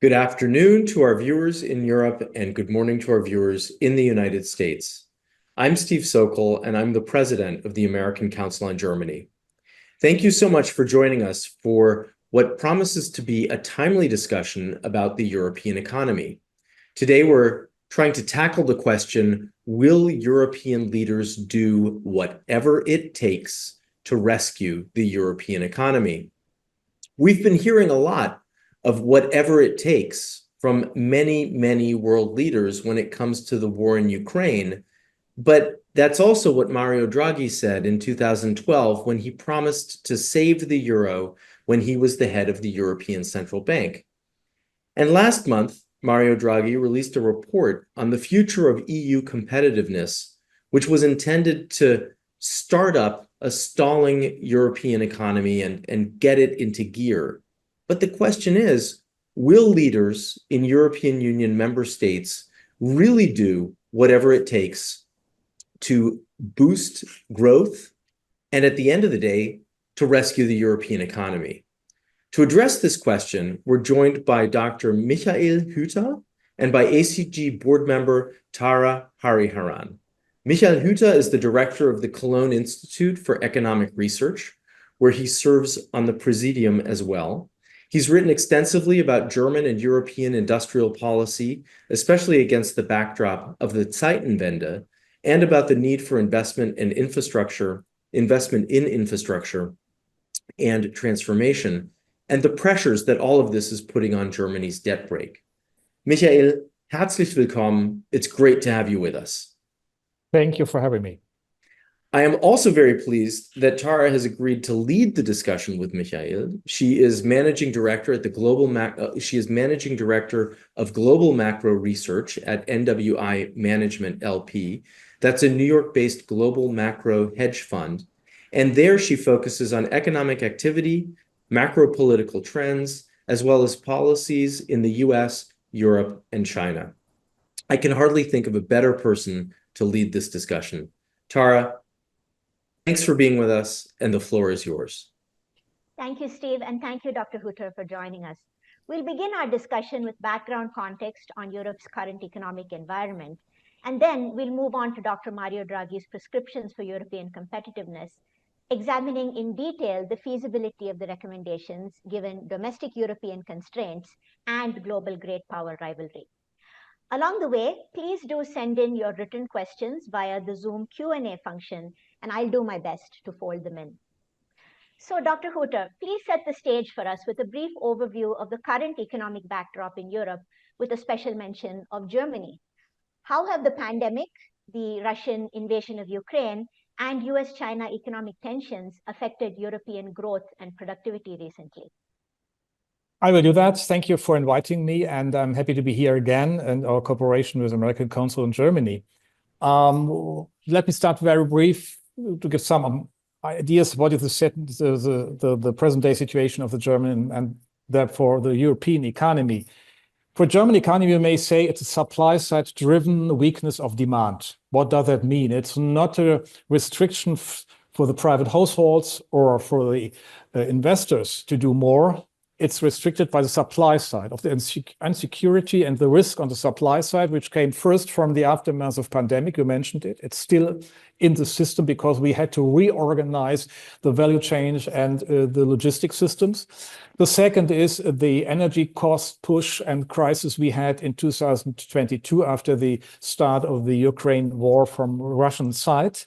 Good afternoon to our viewers in Europe and good morning to our viewers in the United States. I'm Steve Sokol and I'm the president of the American Council on Germany. Thank you so much for joining us for what promises to be a timely discussion about the European economy. Today, we're trying to tackle the question, will European leaders do whatever it takes to rescue the European economy? We've been hearing a lot of whatever it takes from many, many world leaders when it comes to the war in Ukraine. But that's also what Mario Draghi said in 2012 when he promised to save the euro when he was the head of the European Central Bank. And last month, Mario Draghi released a report on the future of EU competitiveness, which was intended to start up a stalling European economy and get it into gear. But the question is, will leaders in European Union member states really do whatever it takes to boost growth and at the end of the day, to rescue the European economy? To address this question, we're joined by Dr. Michael Hütter and by ACG board member Tara Hariharan. Michael Hütter is the director of the Cologne Institute for Economic Research, where he serves on the presidium as well. He's written extensively about German and European industrial policy, especially against the backdrop of the Zeitenwende, and about the need for investment in infrastructure and transformation, and the pressures that all of this is putting on Germany's debt brake. Michael, herzlich willkommen. It's great to have you with us. Thank you for having me. I am also very pleased that Tara has agreed to lead the discussion with Michael. She is managing director of Global Macro Research at NWI Management LP. That's a New York-based global macro hedge fund. And there she focuses on economic activity, macro political trends, as well as policies in the US, Europe, and China. I can hardly think of a better person to lead this discussion. Tara, thanks for being with us, and the floor is yours. Thank you, Steve, and thank you, Dr. Hütter, for joining us. We'll begin our discussion with background context on Europe's current economic environment, and then we'll move on to Dr. Mario Draghi's prescriptions for European competitiveness, examining in detail the feasibility of the recommendations given domestic European constraints and global great power rivalry. Along the way, please do send in your written questions via the Zoom Q&A function, and I'll do my best to fold them in. So, Dr. Hütter, please set the stage for us with a brief overview of the current economic backdrop in Europe, with a special mention of Germany. How have the pandemic, the Russian invasion of Ukraine, and US-China economic tensions affected European growth and productivity recently? I will do that. Thank you for inviting me, and I'm happy to be here again in our cooperation with American Council in Germany. Let me start very brief to give some ideas what is the present-day situation of the German and therefore the European economy. For German economy, you may say it's a supply-side driven weakness of demand. What does that mean? It's not a restriction for the private households or for the investors to do more. It's restricted by the supply side of the insecurity and the risk on the supply side, which came first from the aftermath of pandemic. You mentioned it. It's still in the system because we had to reorganize the value chain and the logistic systems. The second is the energy cost push and crisis we had in 2022 after the start of the Ukraine war from Russian side.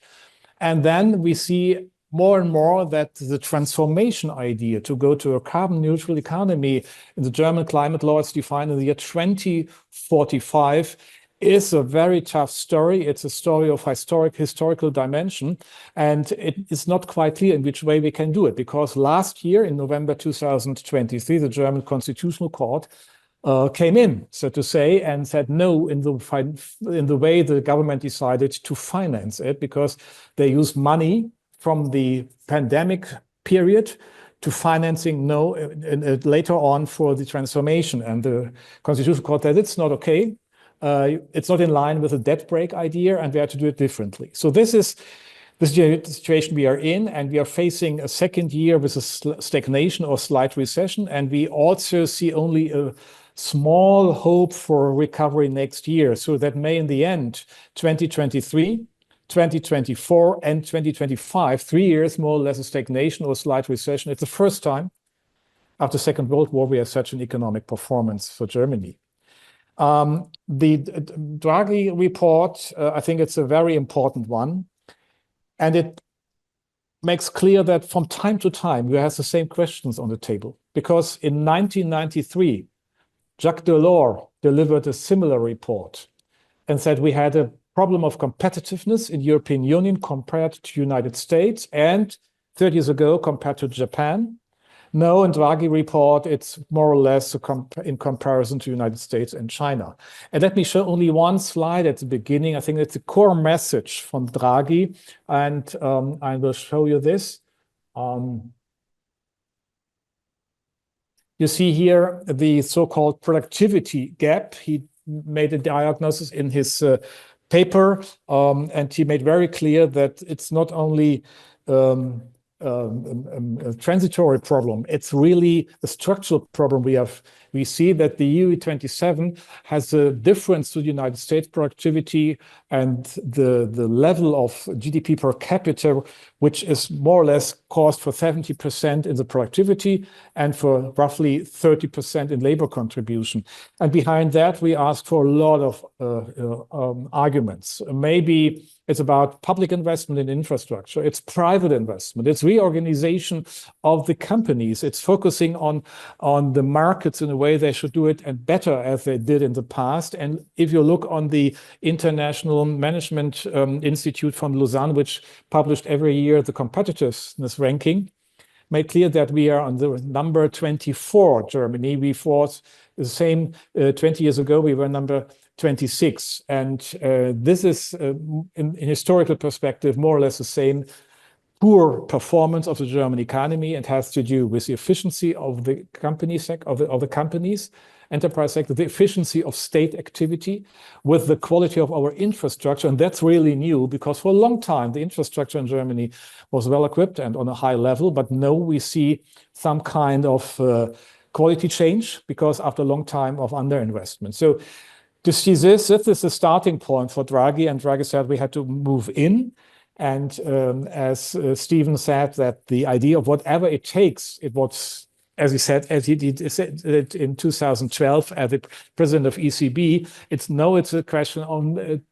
And then we see more and more that the transformation idea to go to a carbon neutral economy in the German climate law is defined in the year 2045 is a very tough story. It's a story of historical dimension, and it is not quite clear in which way we can do it, because last year in November 2023, the German Constitutional Court came in, so to say, and said no in the way the government decided to finance it, because they use money from the pandemic period to financing later on for the transformation. And the Constitutional Court said it's not okay. It's not in line with the debt brake idea, and we have to do it differently. So this is the situation we are in, and we are facing a second year with a stagnation or slight recession. And we also see only a small hope for recovery next year. So that may, in the end, 2023, 2024, and 2025, 3 years more or less of stagnation or slight recession. It's the first time after the Second World War we have such an economic performance for Germany. The Draghi report, I think it's a very important one, and it makes clear that from time to time we have the same questions on the table. Because in 1993, Jacques Delors delivered a similar report and said we had a problem of competitiveness in European Union compared to United States, and 30 years ago compared to Japan. No, in Draghi report, it's more or less in comparison to United States and China. And let me show only one slide at the beginning. I think it's a core message from Draghi, and I will show you this. You see here the so-called productivity gap. He made a diagnosis in his paper, and he made very clear that it's not only a transitory problem. It's really a structural problem we have. We see that the EU27 has a difference to the United States productivity and the level of GDP per capita, which is more or less cost for 70% in the productivity and for roughly 30% in labor contribution. And behind that, we ask for a lot of arguments. Maybe it's about public investment in infrastructure. It's private investment. It's reorganization of the companies. It's focusing on the markets in a way they should do it and better as they did in the past. And if you look on the International Management Institute from Lausanne, which published every year the competitiveness ranking, made clear that we are on the number 24, Germany. We thought the same 20 years ago, we were number 26. And this is, in historical perspective, more or less the same poor performance of the German economy, and has to do with the efficiency of the company of the companies, enterprise sector, the efficiency of state activity, with the quality of our infrastructure. And that's really new, because for a long time, the infrastructure in Germany was well equipped and on a high level. But now we see some kind of quality change, because after a long time of underinvestment. So to see this is the starting point for Draghi. And Draghi said we had to move in. And as Stephen said, that the idea of whatever it takes, it was, as he said in 2012 as the president of ECB, it's a question on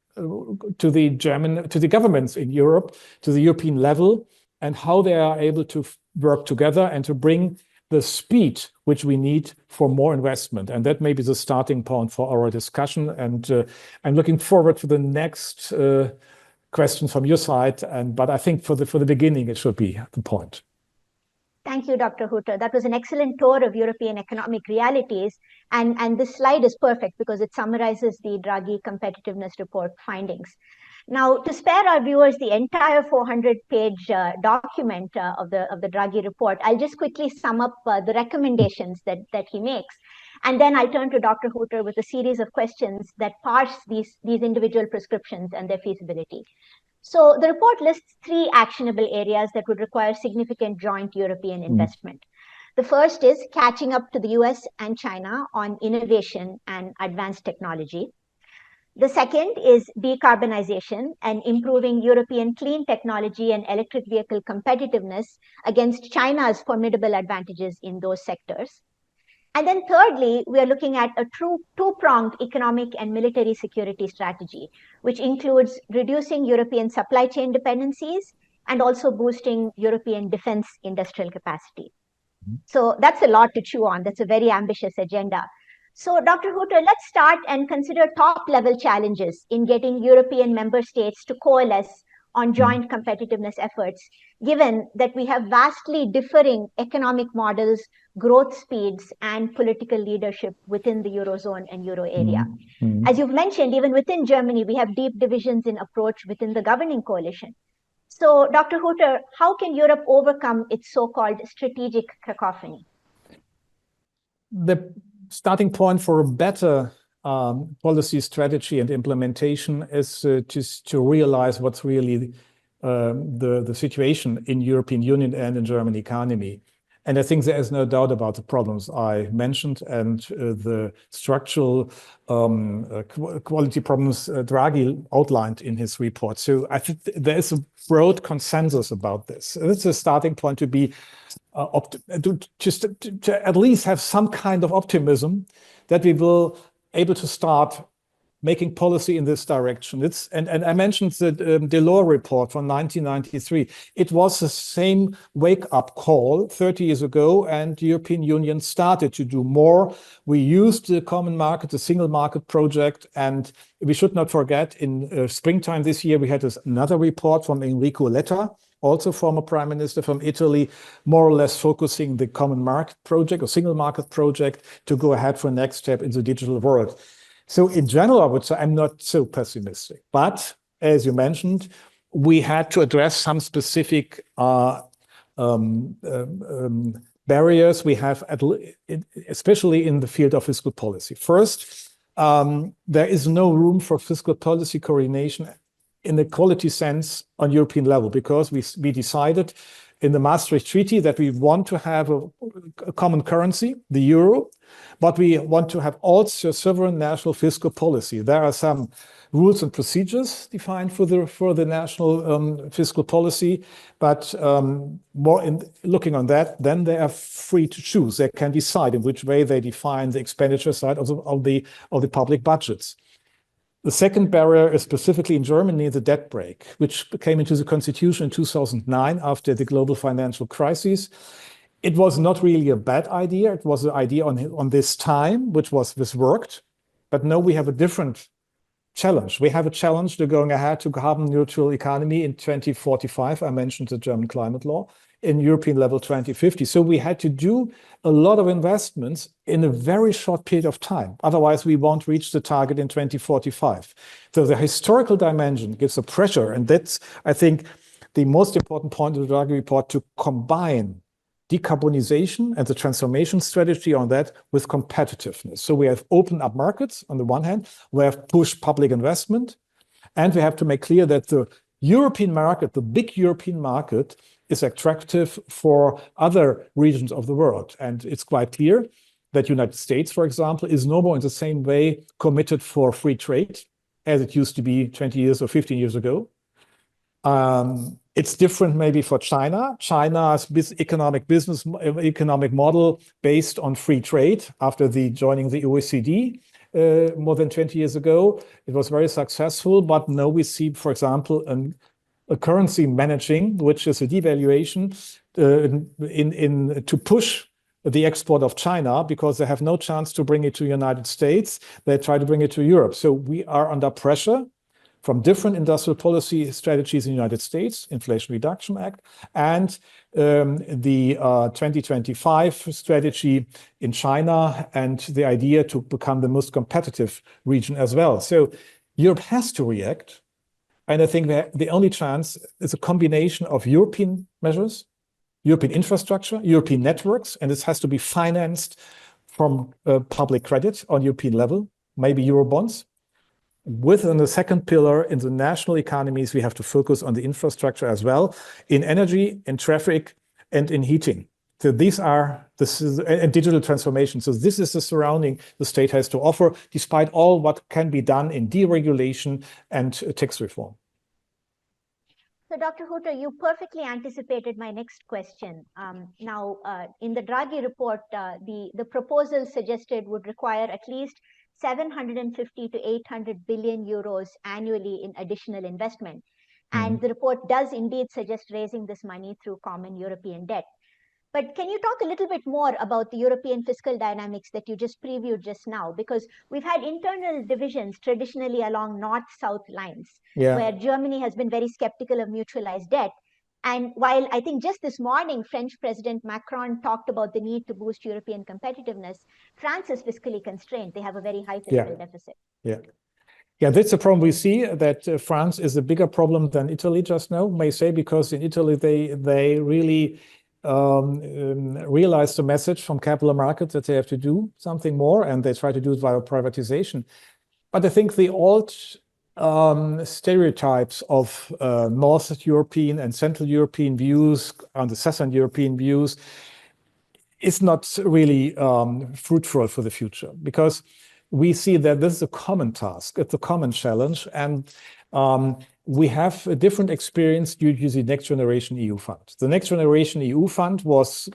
to the governments in Europe, to the European level, and how they are able to work together and to bring the speed which we need for more investment. And that may be the starting point for our discussion. And I'm looking forward to the next question from your side. But I think for the beginning, it should be the point. Thank you, Dr. Hutter. That was an excellent tour of European economic realities. And this slide is perfect because it summarizes the Draghi Competitiveness Report findings. Now, to spare our viewers the entire 400-page document of the Draghi report, I'll just quickly sum up the recommendations that he makes. And then I'll turn to Dr. Hutter with a series of questions that parse these individual prescriptions and their feasibility. So the report lists 3 actionable areas that would require significant joint European investment. The first is catching up to the US and China on innovation and advanced technology. The second is decarbonization and improving European clean technology and electric vehicle competitiveness against China's formidable advantages in those sectors. And then thirdly, we are looking at a true two-pronged economic and military security strategy, which includes reducing European supply chain dependencies and also boosting European defense industrial capacity. So that's a lot to chew on. That's a very ambitious agenda. So Dr. Hutter, let's start and consider top-level challenges in getting European member states to coalesce on joint competitiveness efforts, given that we have vastly differing economic models, growth speeds, and political leadership within the Eurozone and Euro area. As you've mentioned, even within Germany, we have deep divisions in approach within the governing coalition. So, Dr. Hutter, how can Europe overcome its so-called strategic cacophony? The starting point for a better policy strategy and implementation is just to realize what's really the situation in European Union and in German economy. And I think there is no doubt about the problems I mentioned and the structural quality problems Draghi outlined in his report. So I think there is a broad consensus about this. It's a starting point to be to at least have some kind of optimism that we will able to start making policy in this direction. And I mentioned the Delors report from 1993. It was the same wake-up call 30 years ago, and the European Union started to do more. We used the common market, the single market project, and we should not forget in springtime this year, we had another report from Enrico Letta, also former prime minister from Italy, more or less focusing the common market project or single market project to go ahead for the next step in the digital world. So in general, I would say I'm not so pessimistic. But as you mentioned, we had to address some specific barriers we have, especially in the field of fiscal policy. First, there is no room for fiscal policy coordination in the quality sense on European level, because we decided in the Maastricht Treaty that we want to have a common currency, the euro, but we want to have also sovereign national fiscal policy. There are some rules and procedures defined for the national fiscal policy, but more in looking on that, then they are free to choose. They can decide in which way they define the expenditure side of the public budgets. The second barrier is specifically in Germany, the debt brake, which came into the constitution in 2009 after the global financial crisis. It was not really a bad idea. It was an idea on this time, which worked. But now we have a different challenge. We have a challenge to going ahead to carbon neutral economy in 2045. I mentioned the German climate law in European level 2050. So we had to do a lot of investments in a very short period of time. Otherwise, we won't reach the target in 2045. So the historical dimension gives a pressure. And that's, I think, the most important point of the Draghi report, to combine decarbonization and the transformation strategy on that with competitiveness. So we have opened up markets on the one hand, we have pushed public investment, and we have to make clear that the European market, the big European market, is attractive for other regions of the world. And it's quite clear that United States, for example, is no more in the same way committed for free trade as it used to be 20 years or 15 years ago. It's different maybe for China. China's economic model based on free trade after joining the OECD more than 20 years ago. It was very successful, but now we see, for example, a currency managing, which is a devaluation to push the export of China, because they have no chance to bring it to the United States. They try to bring it to Europe. So we are under pressure from different industrial policy strategies in the United States, Inflation Reduction Act, and the 2025 strategy in China, and the idea to become the most competitive region as well. So Europe has to react. And I think that the only chance is a combination of European measures, European infrastructure, European networks, and this has to be financed from public credit on European level, maybe Eurobonds. Within the second pillar, in the national economies, we have to focus on the infrastructure as well, in energy, in traffic, and in heating. So this is a digital transformation. So this is the surrounding the state has to offer, despite all what can be done in deregulation and tax reform. So Dr. Hutter, you perfectly anticipated my next question. Now, in the Draghi report, the proposal suggested would require at least 750 to 800 billion euros annually in additional investment. And the report does indeed suggest raising this money through common European debt. But can you talk a little bit more about the European fiscal dynamics that you just previewed just now? Because we've had internal divisions traditionally along north-south lines, where Germany has been very skeptical of mutualized debt. And while I think just this morning, French President Macron talked about the need to boost European competitiveness, France is fiscally constrained. They have a very high fiscal deficit. Yeah, that's a problem we see, that France is a bigger problem than Italy just now, may say, because in Italy, they really realize the message from capital markets that they have to do something more, and they try to do it via privatization. But I think the old stereotypes of North European and Central European views and the Southern European views is not really fruitful for the future, because we see that this is a common task, it's a common challenge, and we have a different experience due to the Next Generation EU Fund. The Next Generation EU Fund was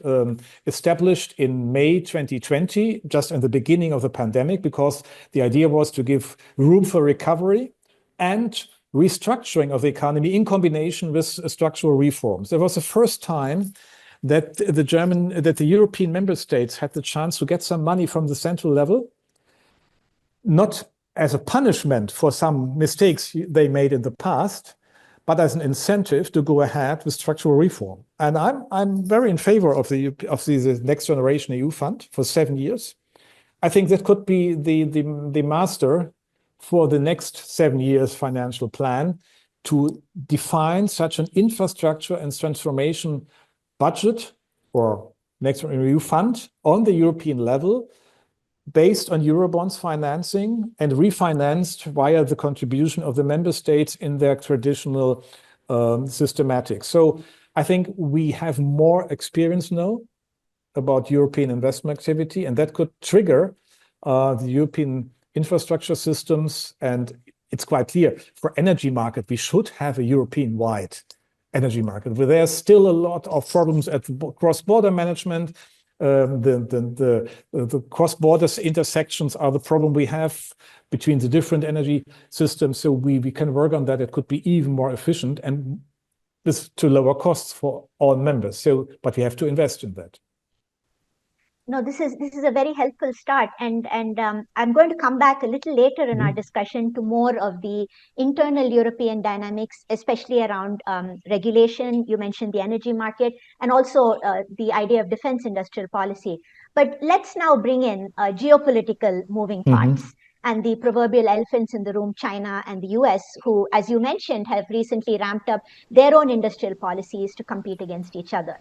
established in May 2020, just in the beginning of the pandemic, because the idea was to give room for recovery and restructuring of the economy in combination with structural reforms. It was the first time that the European member states had the chance to get some money from the central level, not as a punishment for some mistakes they made in the past, but as an incentive to go ahead with structural reform. And I'm very in favor of the Next Generation EU Fund for 7 years. I think that could be the master for the next 7 years financial plan, to define such an infrastructure and transformation budget or Next Generation EU Fund on the European level, based on Eurobonds financing and refinanced via the contribution of the member states in their traditional systematics. So I think we have more experience now about European investment activity, and that could trigger the European infrastructure systems. And it's quite clear, for energy market, we should have a European-wide energy market, where there's still a lot of problems at cross-border management. The cross-border intersections are the problem we have between the different energy systems. So we can work on that. It could be even more efficient, and this to lower costs for all members. So, but we have to invest in that. No, this is a very helpful start, and I'm going to come back a little later in our discussion to more of the internal European dynamics, especially around regulation. You mentioned the energy market, and also the idea of defense industrial policy. But let's now bring in geopolitical moving parts and the proverbial elephants in the room, China and the US, who, as you mentioned, have recently ramped up their own industrial policies to compete against each other.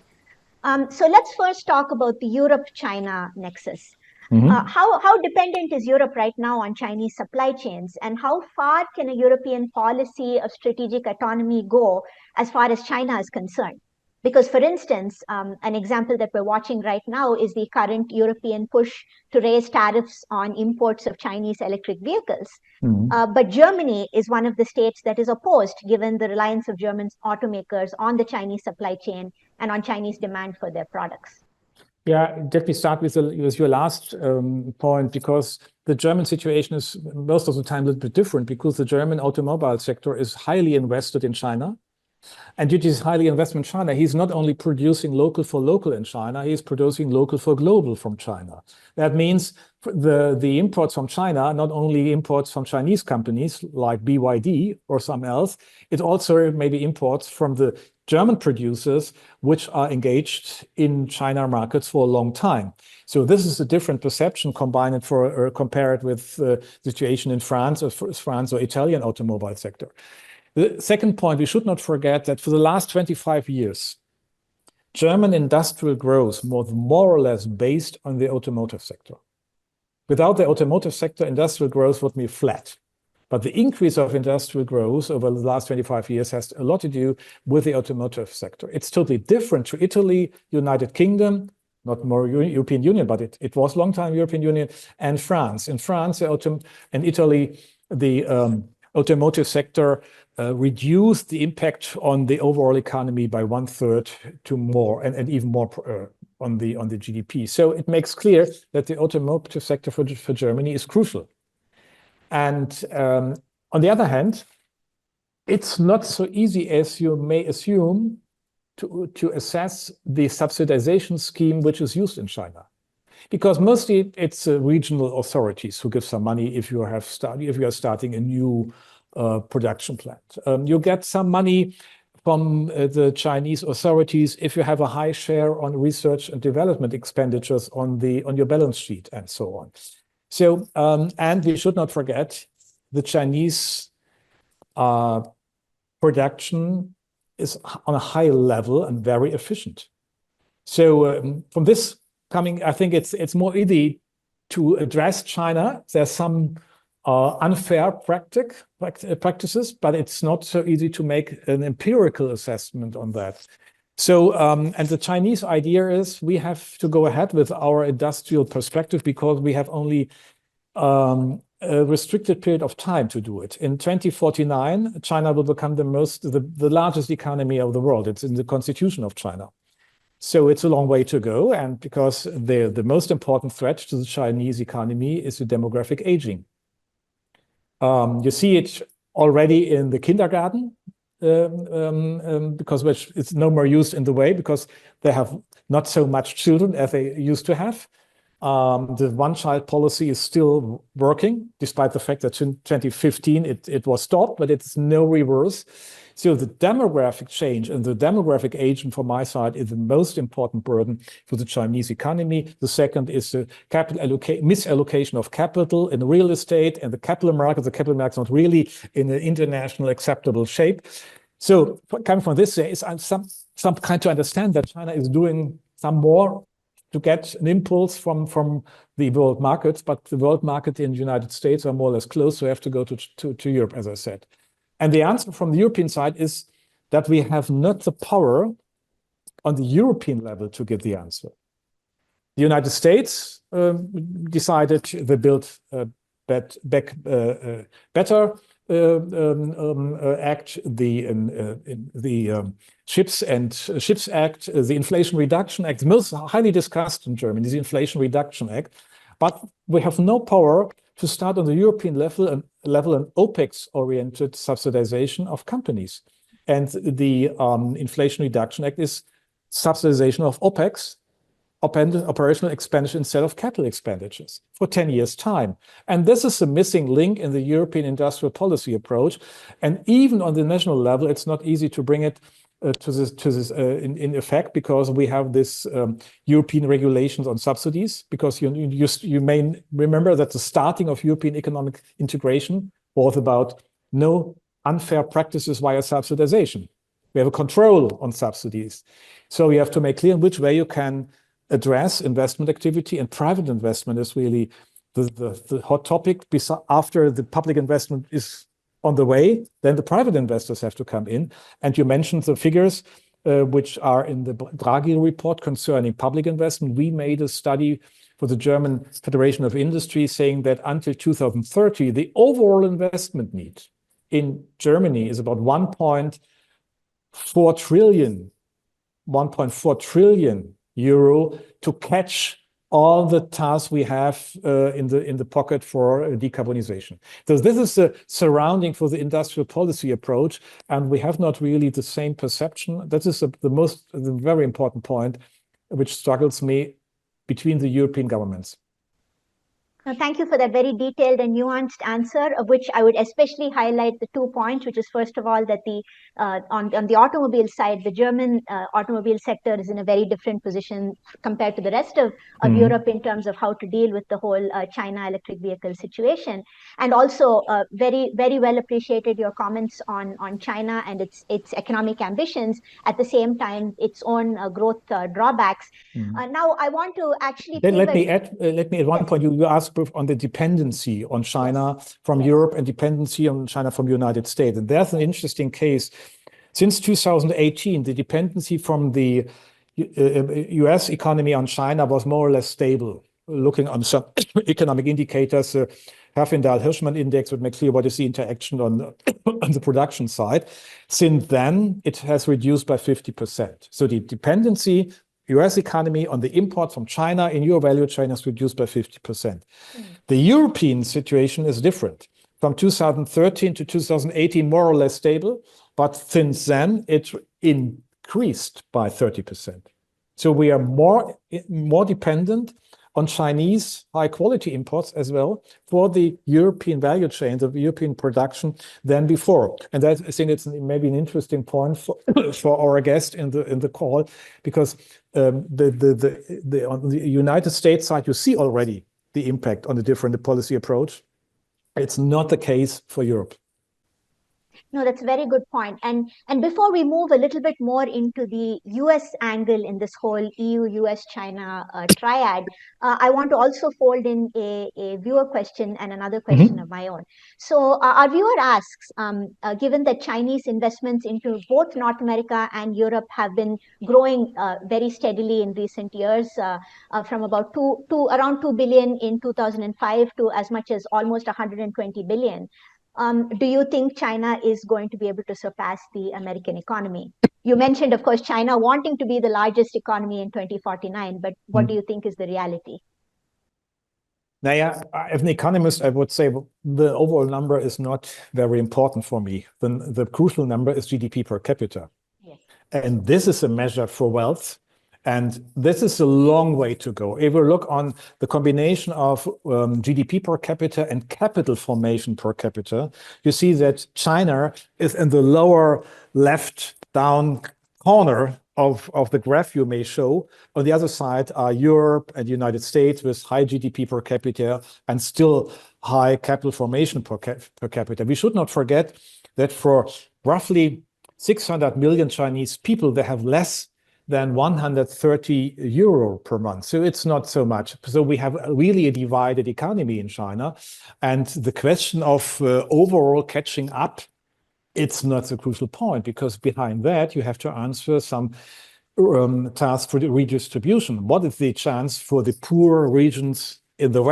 So let's first talk about the Europe-China nexus. How dependent is Europe right now on Chinese supply chains, and how far can a European policy of strategic autonomy go as far as China is concerned? Because, for instance, an example that we're watching right now is the current European push to raise tariffs on imports of Chinese electric vehicles. But Germany is one of the states that is opposed, given the reliance of German automakers on the Chinese supply chain and on Chinese demand for their products. Yeah, let me start with your last point, because the German situation is most of the time a little bit different, because the German automobile sector is highly invested in China. And due to his highly investment in China, he's not only producing local for local in China, he's producing local for global from China. That means the imports from China, not only imports from Chinese companies like BYD or some else, it also maybe imports from the German producers, which are engaged in China markets for a long time. So this is a different perception compared with the situation in France or Italian automobile sector. The second point, we should not forget that for the last 25 years, German industrial growth was more or less based on the automotive sector. Without the automotive sector, industrial growth would be flat. But the increase of industrial growth over the last 25 years has a lot to do with the automotive sector. It's totally different to Italy, United Kingdom, not more European Union, but it was long time European Union, and France. In France and Italy, the automotive sector reduced the impact on the overall economy by 1/3 to more, and even more on the GDP. So it makes clear that the automotive sector for Germany is crucial. And on the other hand, it's not so easy as you may assume to assess the subsidization scheme which is used in China. Because mostly it's regional authorities who give some money if you are starting a new production plant. You get some money from the Chinese authorities if you have a high share on research and development expenditures on your balance sheet and so on. So, and we should not forget the Chinese production is on a high level and very efficient. So from this coming, I think it's more easy to address China. There's some unfair practices, but it's not so easy to make an empirical assessment on that. So, and the Chinese idea is we have to go ahead with our industrial perspective because we have only a restricted period of time to do it. In 2049, China will become the largest economy of the world. It's in the constitution of China. So it's a long way to go. And because the most important threat to the Chinese economy is the demographic aging. You see it already in the kindergarten, because it's no more used in the way because they have not so much children as they used to have. The one-child policy is still working, despite the fact that in 2015 it was stopped, but it's no reverse. So the demographic change and the demographic aging from my side is the most important burden for the Chinese economy. The second is the misallocation of capital in real estate and the capital market. The capital market is not really in an international acceptable shape. So coming from this, there is some kind to understand that China is doing some more to get an impulse from the world markets, but the world market in the United States are more or less closed, so we have to go to Europe, as I said. And the answer from the European side is that we have not the power on the European level to give the answer. The United States decided they built better Act, the Chips Act, the Inflation Reduction Act, the most highly discussed in Germany is the Inflation Reduction Act. But we have no power to start on the European level an OPEX-oriented subsidization of companies. And the Inflation Reduction Act is subsidization of OPEX, operational expenditure instead of capital expenditures for 10 years' time. And this is a missing link in the European industrial policy approach. And even on the national level, it's not easy to bring it to this in effect because we have this European regulations on subsidies. Because you may remember that the starting of European economic integration was about no unfair practices via subsidization. We have a control on subsidies. So you have to make clear in which way you can address investment activity, and private investment is really the hot topic. After the public investment is on the way, then the private investors have to come in. And you mentioned the figures which are in the Draghi report concerning public investment. We made a study for the German Federation of Industry saying that until 2030, the overall investment need in Germany is about 1.4 trillion euro to catch all the tasks we have in the pocket for decarbonization. So this is the surrounding for the industrial policy approach, and we have not really the same perception. That is the very important point which struggles me between the European governments. Thank you for that very detailed and nuanced answer, of which I would especially highlight the 2 points, which is first of all that on the automobile side, the German automobile sector is in a very different position compared to the rest of Europe in terms of how to deal with the whole China electric vehicle situation. And also very, very well appreciated your comments on China and its economic ambitions, at the same time, its own growth drawbacks. Now, I want to actually... Let me add one point. You asked on the dependency on China from Europe and dependency on China from the United States. And there's an interesting case. Since 2018, the dependency from the US economy on China was more or less stable. Looking on some economic indicators, Herfindahl-Hirschman index would make clear what is the interaction on the production side. Since then, it has reduced by 50%. So the dependency US economy on the import from China in your value chain has reduced by 50%. The European situation is different. From 2013 to 2018, more or less stable, but since then it increased by 30%. So we are more dependent on Chinese high-quality imports as well for the European value chain, the European production than before. And that, I think it's maybe an interesting point for our guest in the call, because on the United States side, you see already the impact on the different policy approach. It's not the case for Europe. No, that's a very good point. And before we move a little bit more into the US angle in this whole EU, US, China triad, I want to also fold in a viewer question and another question of my own. So our viewer asks, given that Chinese investments into both North America and Europe have been growing very steadily in recent years, from about around 2 billion in 2005 to as much as almost 120 billion. Do you think China is going to be able to surpass the American economy? You mentioned, of course, China wanting to be the largest economy in 2049, but what do you think is the reality? Now, yeah, as an economist, I would say the overall number is not very important for me. The crucial number is GDP per capita. Yes. And this is a measure for wealth. And this is a long way to go. If we look on the combination of GDP per capita and capital formation per capita, you see that China is in the lower left down corner of the graph you may show. On the other side are Europe and the United States with high GDP per capita and still high capital formation per capita. We should not forget that for roughly 600 million Chinese people, they have less than 130 euro per month. So it's not so much. So we have really a divided economy in China. And the question of overall catching up, it's not the crucial point, because behind that, you have to answer some task for the redistribution. What is the chance for the poor regions in the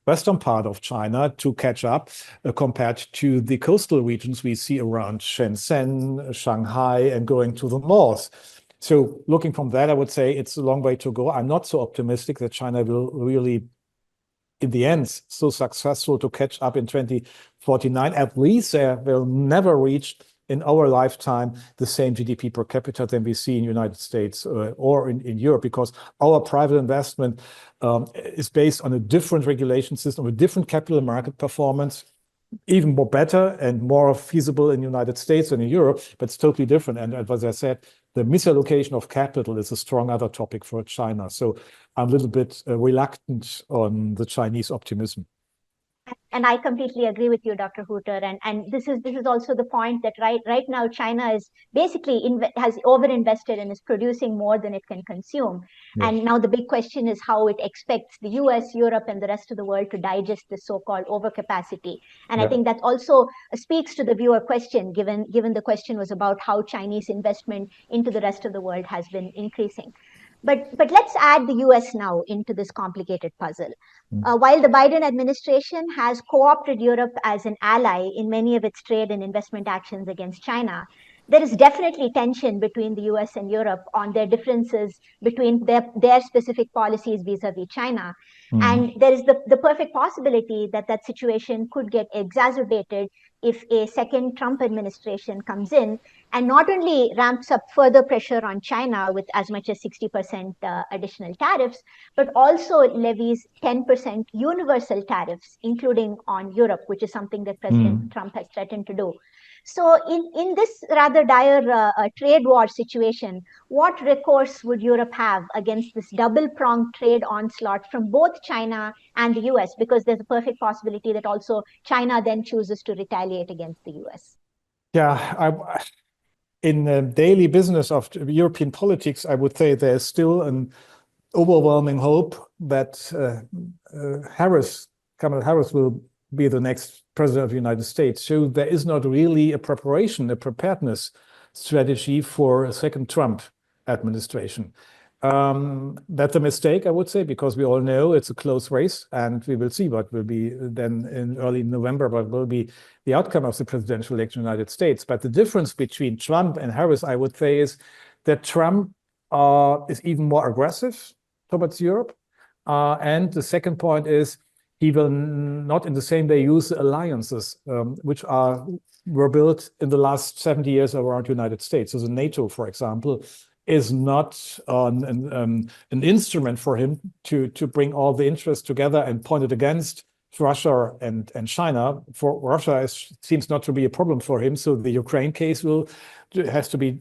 western part of China to catch up compared to the coastal regions we see around Shenzhen, Shanghai, and going to the north? So looking from that, I would say it's a long way to go. I'm not so optimistic that China will really, in the end, so successful to catch up in 2049. At least they will never reach in our lifetime the same GDP per capita than we see in the United States or in Europe, because our private investment is based on a different regulation system, a different capital market performance, even more better and more feasible in the United States than in Europe, but it's totally different. And as I said, the misallocation of capital is a strong other topic for China. So I'm a little bit reluctant on the Chinese optimism. And I completely agree with you, Dr. Hutter. And this is also the point that right now China is basically has overinvested and is producing more than it can consume. Yes. And now the big question is how it expects the US, Europe, and the rest of the world to digest this so-called overcapacity. And I think that also speaks to the viewer question, given the question was about how Chinese investment into the rest of the world has been increasing. But let's add the US now into this complicated puzzle. While the Biden administration has co-opted Europe as an ally in many of its trade and investment actions against China, there is definitely tension between the US and Europe on their differences between their specific policies vis-a-vis China. And there is the perfect possibility that situation could get exacerbated if a second Trump administration comes in and not only ramps up further pressure on China with as much as 60% additional tariffs, but also levies 10% universal tariffs, including on Europe, which is something that President Trump has threatened to do. So in this rather dire trade war situation, what recourse would Europe have against this double-pronged trade onslaught from both China and the US? Because there's a perfect possibility that also China then chooses to retaliate against the US. Yeah, in the daily business of European politics, I would say there's still an overwhelming hope that Kamala Harris will be the next president of the United States. So there is not really a preparedness strategy for a second Trump administration. That's a mistake, I would say, because we all know it's a close race, and we will see what will be then in early November, what will be the outcome of the presidential election in the United States. But the difference between Trump and Harris, I would say, is that Trump is even more aggressive towards Europe. And the second point is he will not in the same way use the alliances which were built in the last 70 years around the United States. So the NATO, for example, is not an instrument for him to bring all the interests together and point it against Russia and China. For Russia, it seems not to be a problem for him. So the Ukraine case has to be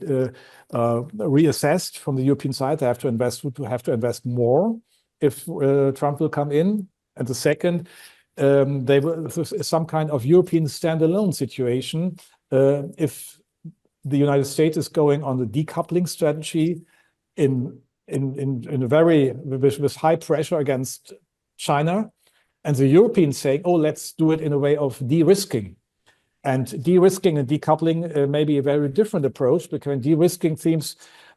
reassessed from the European side. They have to invest more if Trump will come in. And the second, they were some kind of European standalone situation. If the United States is going on the decoupling strategy in a very with high pressure against China, and the Europeans saying, "Oh, let's do it in a way of de-risking." And de-risking and decoupling may be a very different approach, because de-risking seems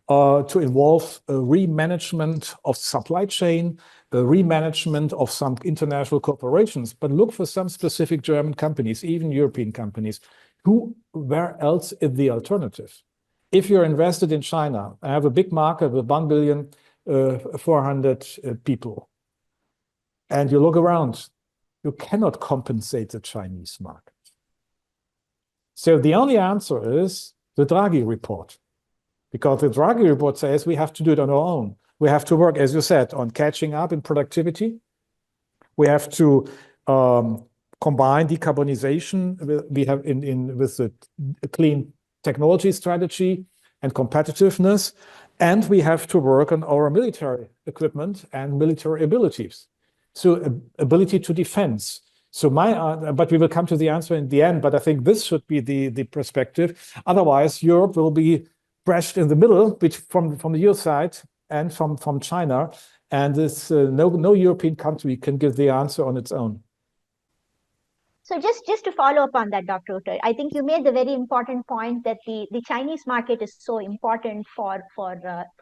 to involve a remanagement of supply chain, a remanagement of some international corporations. But look for some specific German companies, even European companies. Where else is the alternative? If you're invested in China, I have a big market with 1,400,000,000 people, and you look around, you cannot compensate the Chinese market. So the only answer is the Draghi report, because the Draghi report says we have to do it on our own. We have to work, as you said, on catching up in productivity. We have to combine decarbonization with the clean technology strategy and competitiveness, and we have to work on our military equipment and military abilities. So ability to defense. So but we will come to the answer in the end, but I think this should be the perspective. Otherwise, Europe will be crashed in the middle, which from the US side and from China, and this no European country can give the answer on its own. So just to follow up on that, Dr. Hutter, I think you made the very important point that the Chinese market is so important for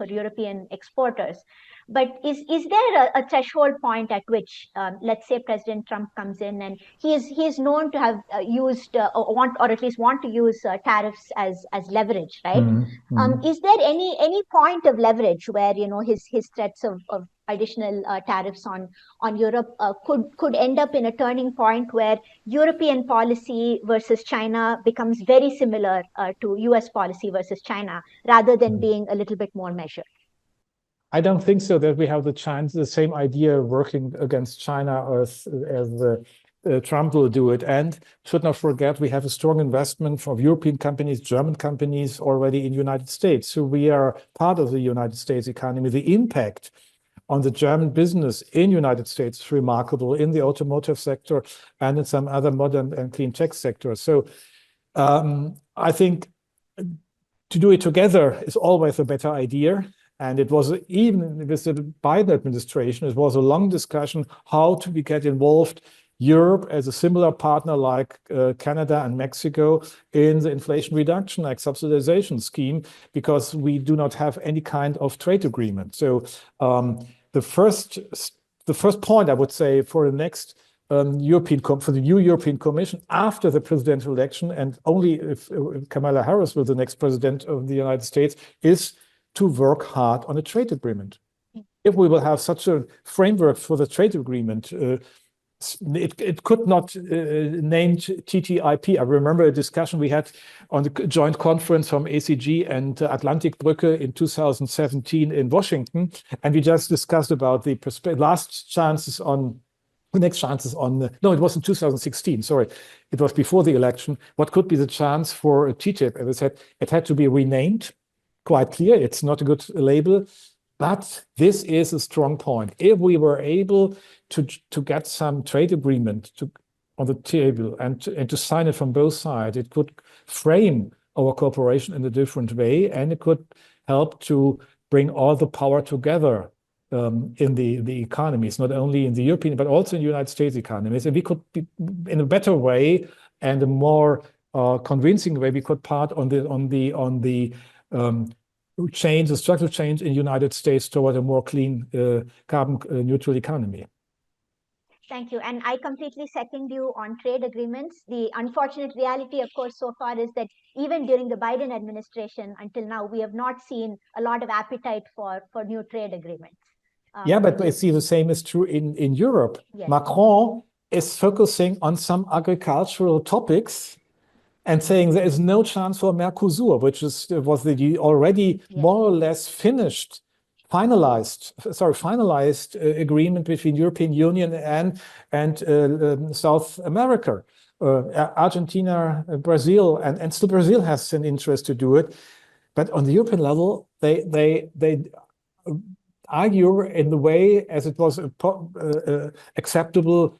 European exporters. But is there a threshold point at which, let's say, President Trump comes in and he is known to have used or at least want to use tariffs as leverage, right? Is there any point of leverage where his threats of additional tariffs on Europe could end up in a turning point where European policy versus China becomes very similar to US policy versus China, rather than being a little bit more measured? I don't think so, that we have the same idea working against China as Trump will do it. And should not forget, we have a strong investment from European companies, German companies already in the United States. So we are part of the United States economy. The impact on the German business in the United States is remarkable, in the automotive sector and in some other modern and clean tech sectors. So I think to do it together is always a better idea. And it was, even with the Biden administration, it was a long discussion how to get involved Europe as a similar partner like Canada and Mexico in the Inflation Reduction Act subsidization scheme, because we do not have any kind of trade agreement. So the first point I would say for the next for the new European Commission after the presidential election, and only if Kamala Harris will be the next president of the United States, is to work hard on a trade agreement. If we will have such a framework for the trade agreement, it could not name TTIP. I remember a discussion we had on the joint conference from ACG and Atlantikbrücke in 2017 in Washington, and we just discussed about the next chances on. No, it was in 2016. Sorry, it was before the election. What could be the chance for a TTIP? And I said it had to be renamed. Quite clear, it's not a good label, but this is a strong point. If we were able to get some trade agreement on the table and to sign it from both sides, it could frame our cooperation in a different way, and it could help to bring all the power together in the economies, not only in the European but also in the United States economies. And we could be in a better way and a more convincing way. We could part on the change, the structural change in the United States toward a more clean, carbon neutral economy. Thank you. And I completely second you on trade agreements. The unfortunate reality, of course, so far is that even during the Biden administration until now, we have not seen a lot of appetite for new trade agreements. Yeah, but I see the same is true in Europe. Yes. Macron is focusing on some agricultural topics and saying there is no chance for Mercosur, which was the already more or less finalized agreement between European Union and South America, Argentina, Brazil, and still Brazil has an interest to do it, but on the European level, they argue in the way as it was acceptable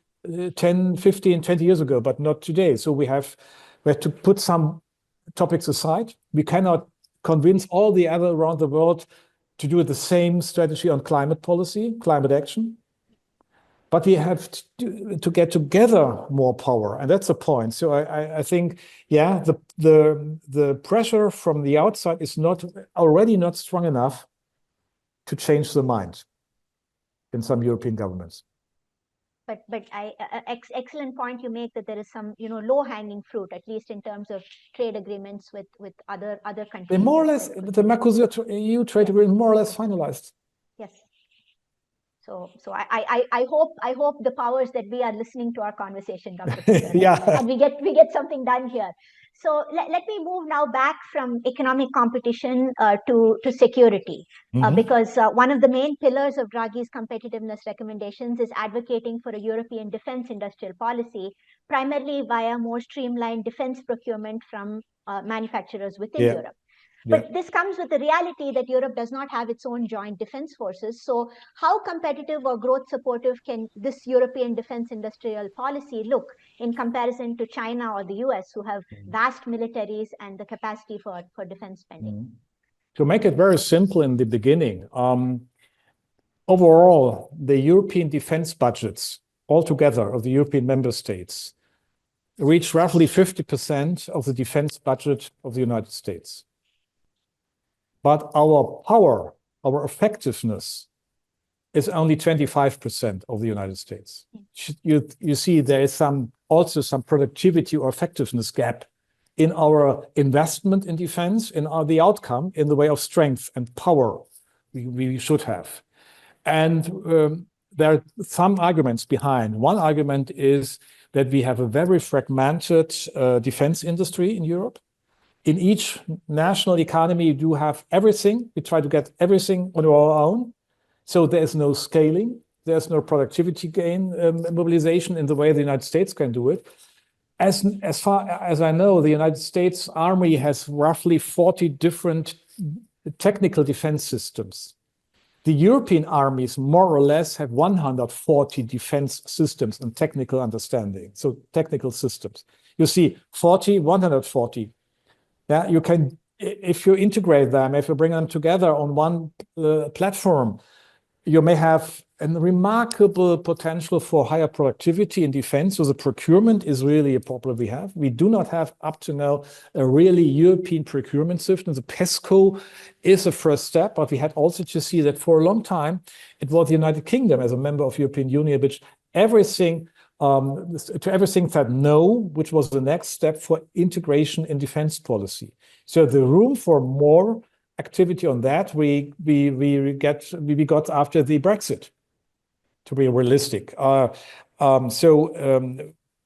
10, 15, 20 years ago, but not today. So we have to put some topics aside. We cannot convince all the other around the world to do the same strategy on climate policy, climate action. But we have to get together more power, and that's the point. So I think, yeah, the pressure from the outside is already not strong enough to change the mind in some European governments. But excellent point you make that there is some low-hanging fruit, at least in terms of trade agreements with other countries. They more or less, the Mercosur EU trade agreement more or less finalized. Yes. So I hope the powers that we are listening to our conversation, Dr. Hutter, yeah, and we get something done here. So let me move now back from economic competition to security, because one of the main pillars of Draghi's competitiveness recommendations is advocating for a European defense industrial policy, primarily via more streamlined defense procurement from manufacturers within Europe. But this comes with the reality that Europe does not have its own joint defense forces. So how competitive or growth supportive can this European defense industrial policy look in comparison to China or the US, who have vast militaries and the capacity for defense spending? To make it very simple in the beginning, overall, the European defense budgets altogether of the European member states reach roughly 50% of the defense budget of the United States. But our power, our effectiveness is only 25% of the United States. You see there is also some productivity or effectiveness gap in our investment in defense, in the outcome, in the way of strength and power we should have. And there are some arguments behind. One argument is that we have a very fragmented defense industry in Europe. In each national economy, you do have everything. We try to get everything on our own. So there is no scaling. There's no productivity gain mobilization in the way the United States can do it. As far as I know, the United States Army has roughly 40 different technical defense systems. The European armies more or less have 140 defense systems and technical understanding. So technical systems. You see 40, 140. Yeah, you can, if you integrate them, if you bring them together on one platform, you may have a remarkable potential for higher productivity in defense. So the procurement is really a problem we have. We do not have up to now a really European procurement system. The PESCO is a first step, but we had also to see that for a long time, it was the United Kingdom as a member of the European Union, which everything said no, which was the next step for integration in defense policy. So the room for more activity on that we got after the Brexit, to be realistic.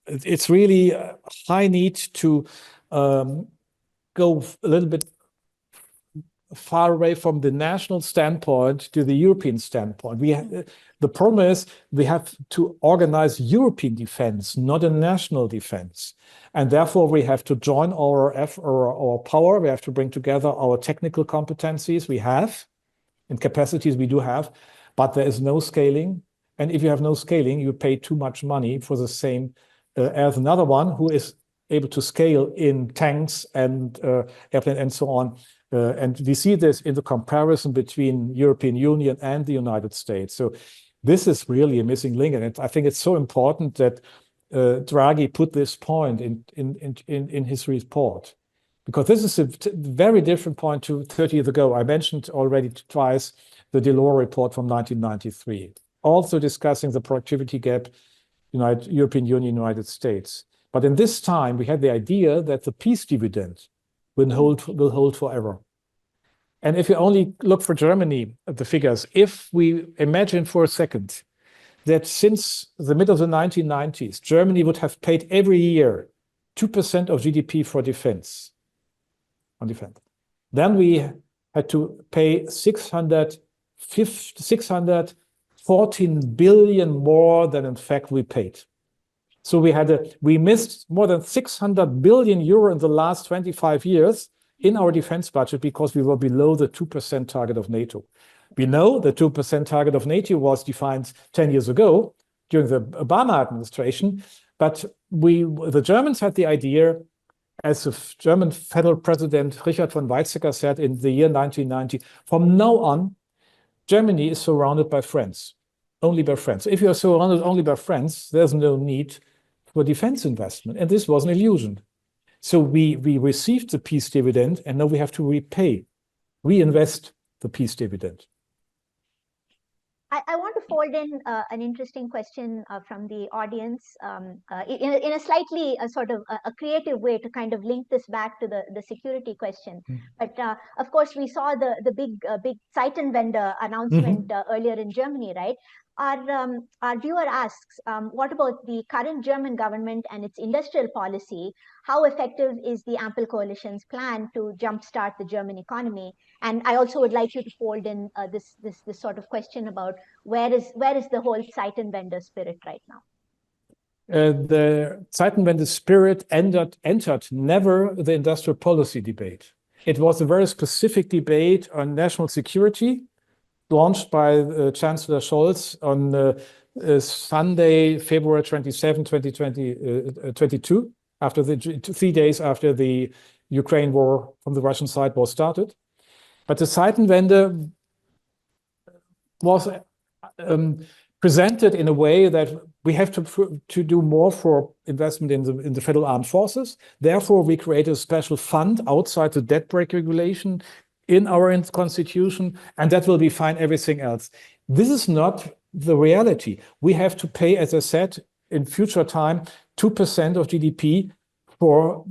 It's really a high need to go a little bit far away from the national standpoint to the European standpoint. The problem is we have to organize European defense, not a national defense. And therefore, we have to join our power. We have to bring together our technical competencies we have and capacities we do have, but there is no scaling. And if you have no scaling, you pay too much money for the same as another one who is able to scale in tanks and airplane and so on. And we see this in the comparison between European Union and the United States. So this is really a missing link. And I think it's so important that Draghi put this point in his report, because this is a very different point to 30 years ago. I mentioned already twice the Delors report from 1993, also discussing the productivity gap, European Union, United States. But in this time, we had the idea that the peace dividend will hold forever. And if you only look for Germany at the figures, if we imagine for a second that since the middle of the 1990s, Germany would have paid every year 2% of GDP for defense, then we had to pay 614 billion more than in fact we paid. So we missed more than 600 billion euro in the last 25 years in our defense budget because we were below the 2% target of NATO. We know the 2% target of NATO was defined 10 years ago during the Obama administration. But the Germans had the idea, as the German federal president Richard von Weizsäcker said in the year 1990, from now on, Germany is surrounded by friends, only by friends. If you're surrounded only by friends, there's no need for defense investment. And this was an illusion. So we received the peace dividend, and now we have to reinvest the peace dividend. I want to fold in an interesting question from the audience in a slightly sort of a creative way to kind of link this back to the security question. But of course, we saw the big Zeitenwende announcement earlier in Germany, right? Our viewer asks, what about the current German government and its industrial policy? How effective is the Ampel coalition's plan to jumpstart the German economy? And I also would like you to fold in this sort of question about where is the whole Zeitenwende spirit right now? The Zeitenwende spirit entered never the industrial policy debate. It was a very specific debate on national security, launched by Chancellor Scholz on Sunday, February 27, 2022, after 3 days after the Ukraine war from the Russian side was started. But the Zeitenwende was presented in a way that we have to do more for investment in the federal armed forces. Therefore, we created a special fund outside the debt brake regulation in our constitution, and that will define everything else. This is not the reality. We have to pay, as I said, in future time, 2% of GDP for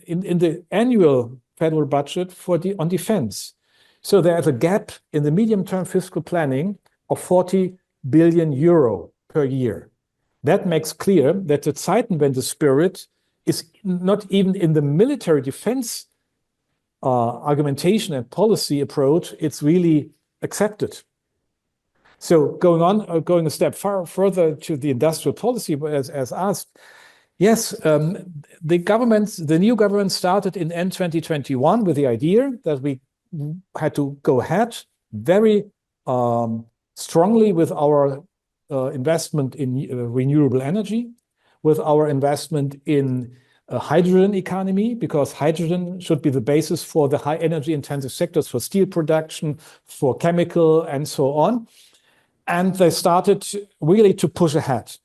in the annual federal budget on defense. So there is a gap in the medium-term fiscal planning of 40 billion euro per year. That makes clear that the Zeitenwende spirit is not even in the military defense argumentation and policy approach, it's really accepted. So going a step further to the industrial policy, as asked, yes, the new government started in end 2021 with the idea that we had to go ahead very strongly with our investment in renewable energy, with our investment in a hydrogen economy, because hydrogen should be the basis for the high energy intensive sectors, for steel production, for chemical, and so on. And they started really to push ahead.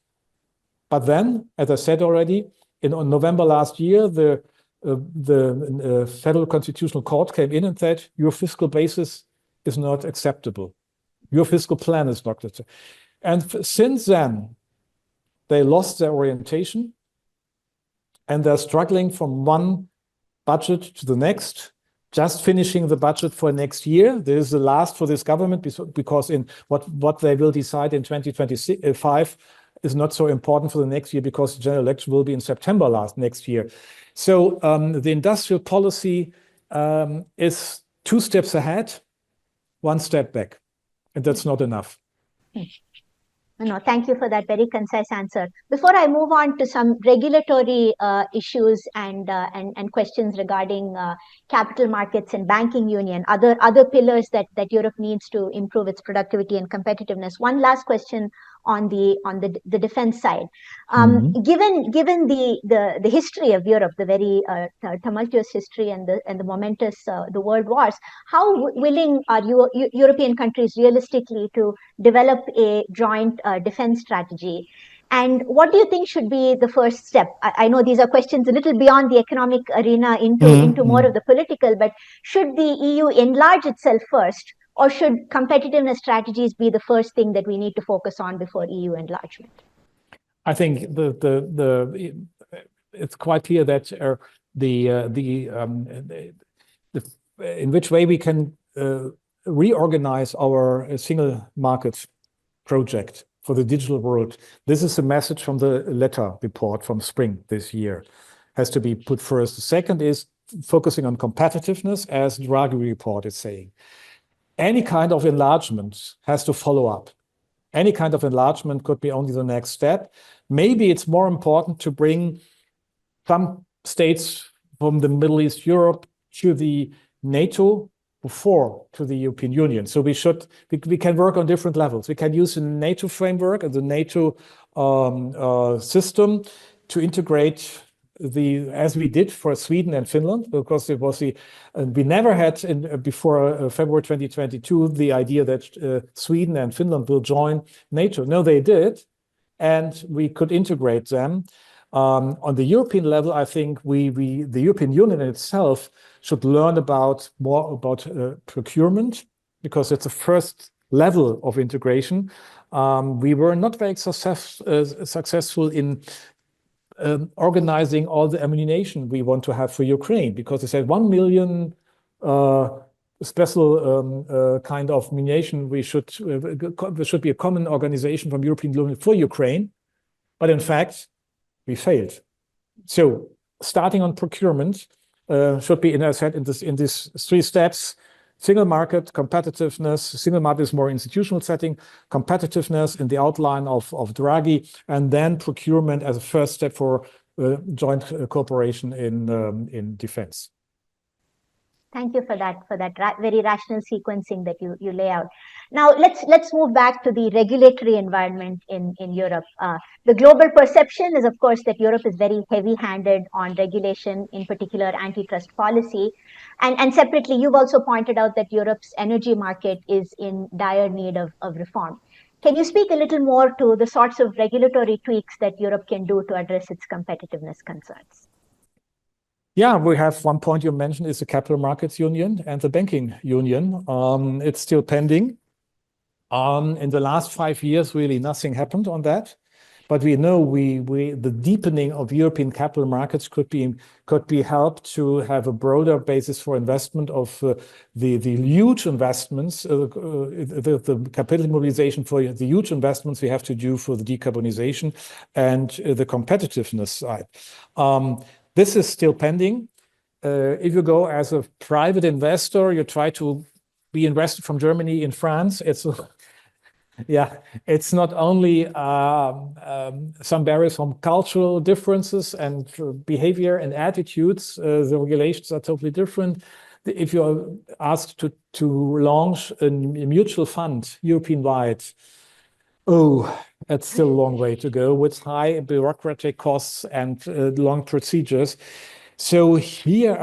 But then, as I said already, on November last year, the Federal Constitutional Court came in and said, your fiscal basis is not acceptable. Your fiscal plan is not acceptable. And since then, they lost their orientation, and they're struggling from one budget to the next, just finishing the budget for next year. This is the last for this government, because in what they will decide in 2025 is not so important for the next year, because the general election will be in September next year. So the industrial policy is 2 steps ahead, 1 step back, and that's not enough. No, thank you for that very concise answer. Before I move on to some regulatory issues and questions regarding capital markets and banking union, other pillars that Europe needs to improve its productivity and competitiveness, one last question on the defense side. Given the history of Europe, the very tumultuous history and the momentous the world wars, how willing are European countries realistically to develop a joint defense strategy? And what do you think should be the first step? I know these are questions a little beyond the economic arena into more of the political, but should the EU enlarge itself first, or should competitiveness strategies be the first thing that we need to focus on before EU enlargement? I think it's quite clear that in which way we can reorganize our single market project for the digital world. This is a message from the Letta report from spring this year. Has to be put first. The second is focusing on competitiveness, as the Draghi report is saying. Any kind of enlargement has to follow up. Any kind of enlargement could be only the next step. Maybe it's more important to bring some states from the Middle East Europe to the NATO before to the European Union. So we can work on different levels. We can use the NATO framework and the NATO system to integrate as we did for Sweden and Finland, because it was we never had before February 2022 the idea that Sweden and Finland will join NATO. No, they did, and we could integrate them. On the European level, I think the European Union itself should learn more about procurement, because it's the first level of integration. We were not very successful in organizing all the ammunition we want to have for Ukraine, because they said 1 million special kind of ammunition. There should be a common organization from European Union for Ukraine, but in fact, we failed. So starting on procurement should be, as I said, in these 3 steps: single market, competitiveness. Single market is more institutional setting, competitiveness in the outline of Draghi, and then procurement as a first step for joint cooperation in defense. Thank you for that very rational sequencing that you lay out. Now let's move back to the regulatory environment in Europe. The global perception is, of course, that Europe is very heavy-handed on regulation, in particular antitrust policy. And separately, you've also pointed out that Europe's energy market is in dire need of reform. Can you speak a little more to the sorts of regulatory tweaks that Europe can do to address its competitiveness concerns? Yeah, we have one point you mentioned is the Capital Markets Union and the Banking Union. It's still pending. In the last 5 years, really nothing happened on that. But we know the deepening of European capital markets could be helped to have a broader basis for investment of the huge investments, the capital mobilization for the huge investments we have to do for the decarbonization and the competitiveness side. This is still pending. If you go as a private investor, you try to be invested from Germany in France. It's not only some barriers from cultural differences and behavior and attitudes. The regulations are totally different. If you're asked to launch a mutual fund European-wide, it's still a long way to go with high bureaucratic costs and long procedures. So here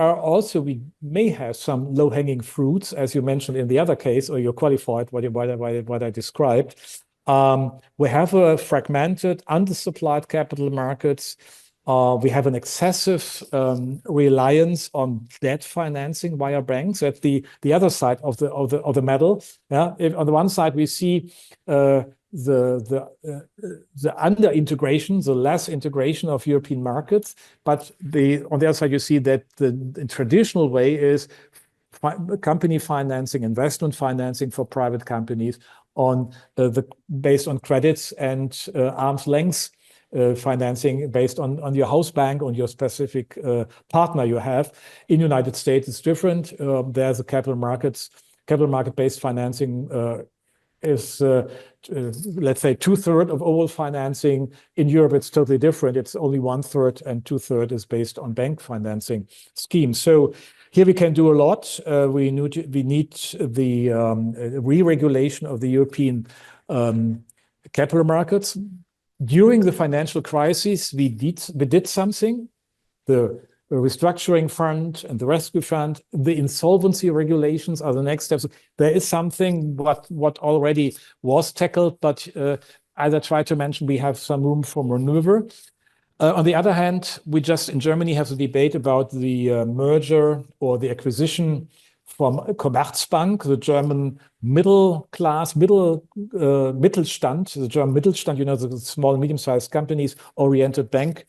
we may have some low-hanging fruits, as you mentioned in the other case, or you qualified what I described. We have a fragmented, undersupplied capital markets. We have an excessive reliance on debt financing via banks. At the other side of the medal. On the one side, we see the under integration, the less integration of European markets, but on the other side you see that the traditional way is company financing, investment financing for private companies based on credits and arm's length financing based on your house bank, on your specific partner you have. In the United States, it's different. There's a capital market-based financing is, let's say, 2/3 of all financing. In Europe, it's totally different. It's only 1/3, and 2/3 is based on bank financing schemes. So here we can do a lot. We need the re-regulation of the European capital markets. During the financial crisis, we did something. The restructuring fund and the rescue fund, the insolvency regulations are the next steps. There is something what already was tackled, but as I tried to mention, we have some room for maneuver. On the other hand, we just in Germany have a debate about the merger or the acquisition from Commerzbank, the German Mittelstand, the German Mittelstand, the small and medium-sized companies oriented bank,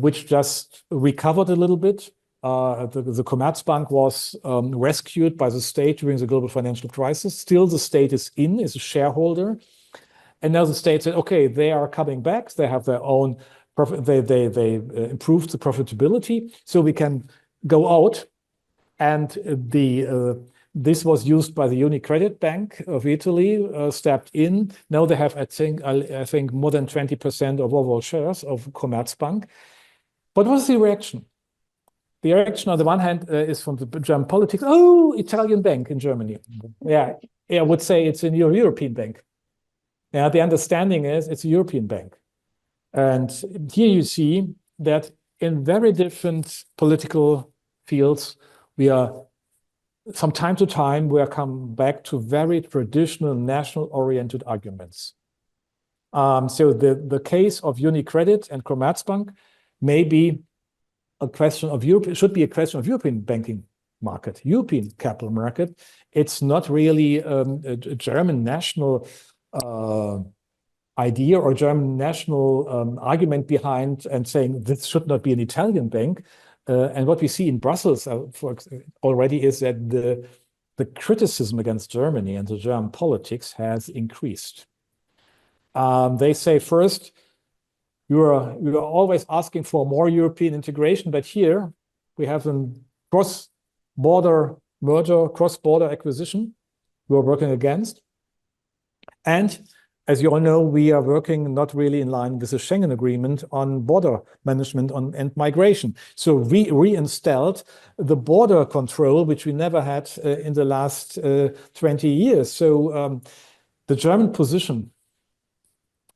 which just recovered a little bit. The Commerzbank was rescued by the state during the global financial crisis. Still, the state is a shareholder. And now the state said, okay, they are coming back. They have their own profit. They improved the profitability, so we can go out. And this was used by the UniCredit Bank of Italy, stepped in. Now they have, I think more than 20% of overall shares of Commerzbank. What was the reaction? the reaction on the one hand is from the German politics. Oh, Italian bank in Germany. Yeah, I would say it's a European bank. Yeah, the understanding is it's a European bank. And here you see that in very different political fields, we are, from time to time, we are come back to very traditional national-oriented arguments. So the case of UniCredit and Commerzbank may be a question of Europe, should be a question of European banking market, European capital market. It's not really a German national idea or German national argument behind and saying this should not be an Italian bank. And what we see in Brussels already is that the criticism against Germany and the German politics has increased. They say first, you are always asking for more European integration, but here we have a cross-border merger, cross-border acquisition we are working against. And as you all know, we are working not really in line with the Schengen Agreement on border management and migration. So we reinstalled the border control, which we never had in the last 20 years. So the German position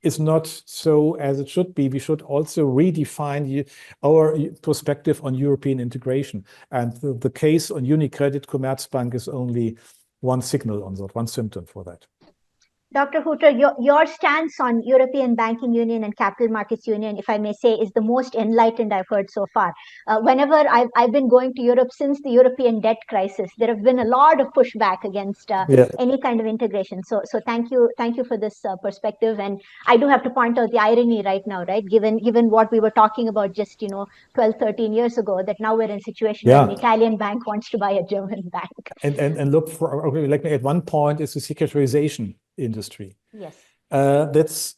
is not so as it should be. We should also redefine our perspective on European integration. And the case on UniCredit Commerzbank is only one signal on that, one symptom for that. Dr. Hutter, your stance on European Banking Union and Capital Markets Union, if I may say, is the most enlightened I've heard so far. Whenever I've been going to Europe since the European debt crisis, there have been a lot of pushback against any kind of integration. So thank you for this perspective. And I do have to point out the irony right now, right? Given what we were talking about just 12, 13 years ago, that now we're in a situation where an Italian bank wants to buy a German bank. And look for, let me at one point is the securitization industry. Yes. It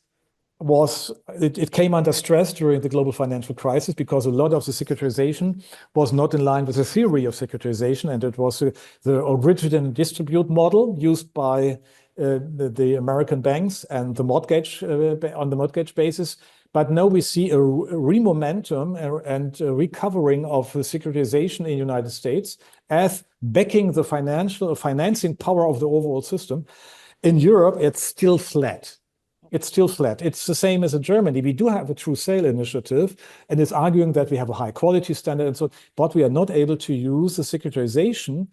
came under stress during the global financial crisis because a lot of the securitization was not in line with the theory of securitization, and it was the original distribute model used by the American banks and the mortgage on the mortgage basis. But now we see a re-momentum and a recovering of the securitization in the United States as backing the financing power of the overall system. In Europe, it's still flat. It's still flat. It's the same as in Germany. We do have a true sale initiative, and it's arguing that we have a high quality standard and so, but we are not able to use the securitization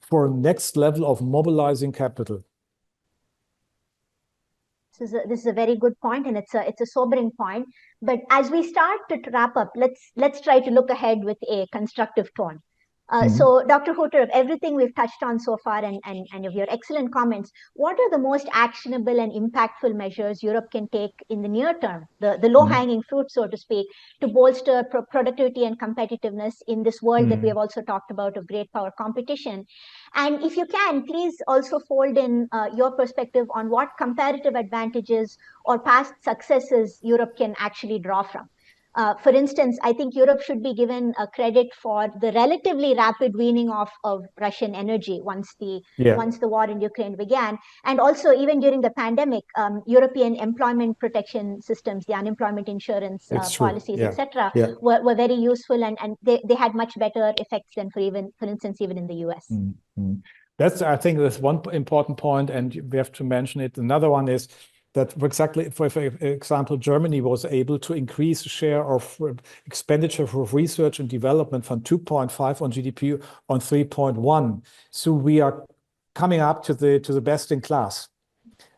for next level of mobilizing capital. This is a very good point, and it's a sobering point. But as we start to wrap up, let's try to look ahead with a constructive tone. So, Dr. Hutter, of everything we've touched on so far and of your excellent comments, what are the most actionable and impactful measures Europe can take in the near term, the low-hanging fruit, so to speak, to bolster productivity and competitiveness in this world that we have also talked about of great power competition? And if you can, please also fold in your perspective on what comparative advantages or past successes Europe can actually draw from. For instance, I think Europe should be given credit for the relatively rapid weaning off of Russian energy once the war in Ukraine began. And also, even during the pandemic, European employment protection systems, the unemployment insurance policies, etc., were very useful, and they had much better effects than for instance, even in the US. I think that's one important point, and we have to mention it. Another one is that, for example, Germany was able to increase the share of expenditure for research and development from 2.5 on GDP on 3.1. So we are coming up to the best in class.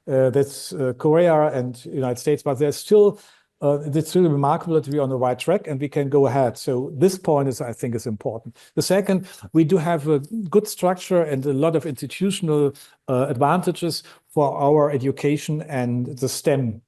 That's Korea and United States, but there's still it's really remarkable that we're on the right track and we can go ahead. So this point I think is important. The second, we do have a good structure and a lot of institutional advantages for our education and the STEM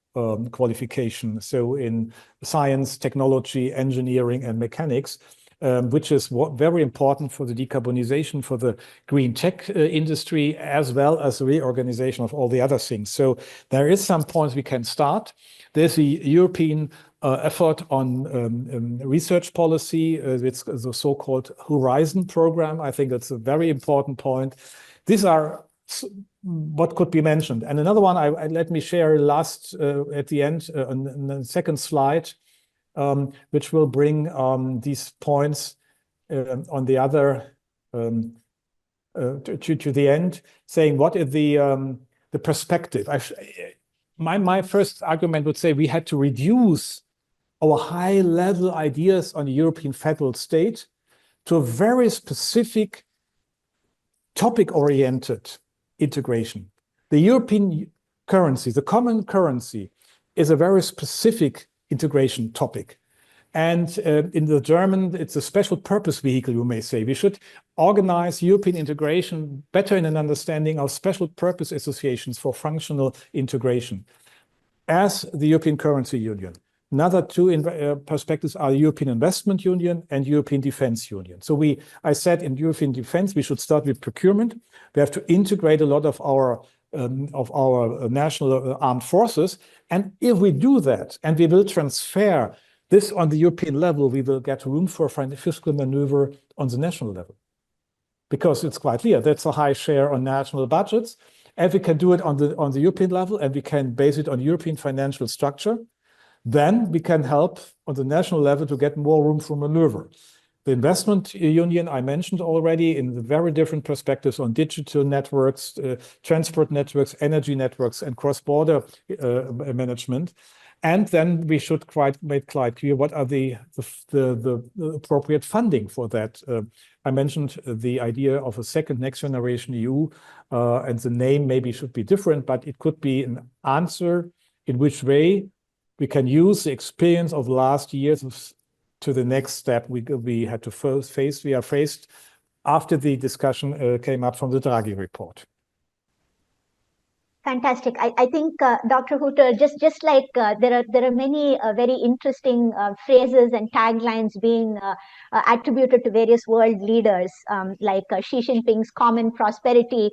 qualification. So in science, technology, engineering, and mechanics, which is very important for the decarbonization, for the green tech industry, as well as the reorganization of all the other things. So there is some points we can start. There's a European effort on research policy. It's the so-called Horizon program. I think that's a very important point. These are what could be mentioned. And another one, let me share last at the end on the second slide, which will bring these points on the other to the end, saying what is the perspective. My first argument would say we had to reduce our high-level ideas on the European federal state to a very specific topic-oriented integration. The European currency, the common currency, is a very specific integration topic. And in the German, it's a special purpose vehicle, you may say. We should organize European integration better in an understanding of special purpose associations for functional integration as the European Currency Union. Another two perspectives are the European Investment Union and European Defense Union. So I said in European defense, we should start with procurement. We have to integrate a lot of our national armed forces. And if we do that, and we will transfer this on the European level, we will get room for fiscal maneuver on the national level. Because it's quite clear, that's a high share on national budgets. And we can do it on the European level, and we can base it on European financial structure. Then we can help on the national level to get more room for maneuver. The investment union I mentioned already in the very different perspectives on digital networks, transport networks, energy networks, and cross-border management. And then we should make quite clear what are the appropriate funding for that. I mentioned the idea of a second next generation EU, and the name maybe should be different, but it could be an answer in which way we can use the experience of last years to the next step we had to face. We are faced after the discussion came up from the Draghi report. Fantastic. I think, Dr. Hütter, just like there are many very interesting phrases and taglines being attributed to various world leaders, like Xi Jinping's common prosperity.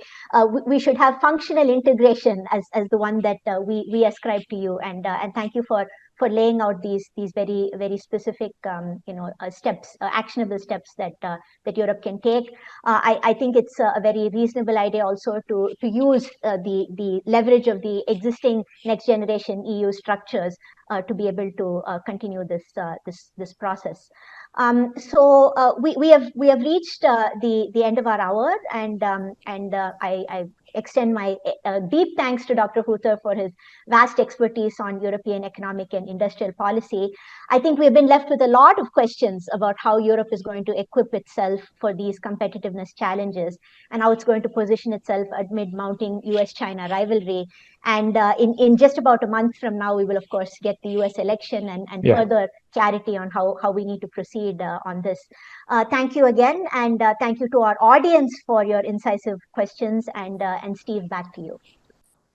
We should have functional integration as the one that we ascribe to you. And thank you for laying out these very, very specific steps, actionable steps that Europe can take. I think it's a very reasonable idea also to use the leverage of the existing next generation EU structures to be able to continue this process. So we have reached the end of our hour, and I extend my deep thanks to Dr. Hütter for his vast expertise on European economic and industrial policy. I think we've been left with a lot of questions about how Europe is going to equip itself for these competitiveness challenges and how it's going to position itself amid mounting US-China rivalry. And in just about a month from now, we will, of course, get the US election and further clarity on how we need to proceed on this. Thank you again, and thank you to our audience for your incisive questions. And Steve, back to you.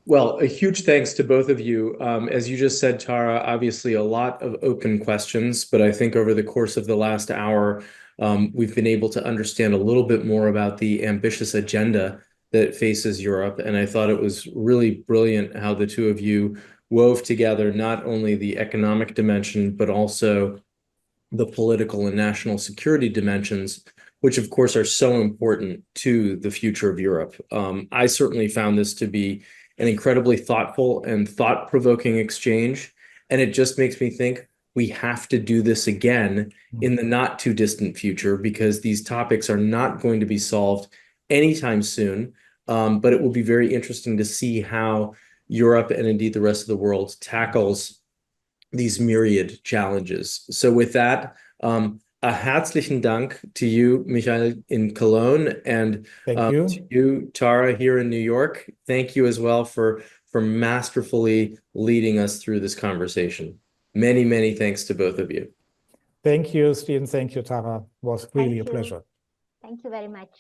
Well, a huge thanks to both of you. As you just said, Tara, obviously a lot of open questions, but I think over the course of the last hour, we've been able to understand a little bit more about the ambitious agenda that faces Europe. And I thought it was really brilliant how the two of you wove together not only the economic dimension, but also the political and national security dimensions, which of course are so important to the future of Europe. I certainly found this to be an incredibly thoughtful and thought-provoking exchange. And it just makes me think we have to do this again in the not too distant future, because these topics are not going to be solved anytime soon. But it will be very interesting to see how Europe and indeed the rest of the world tackles these myriad challenges. So with that, a herzlichen Dank to you, Michael, in Cologne, and to you, Tara, here in New York. Thank you as well for masterfully leading us through this conversation. Many, many thanks to both of you. Thank you, Steve. Thank you, Tara. It was really a pleasure. Thank you very much.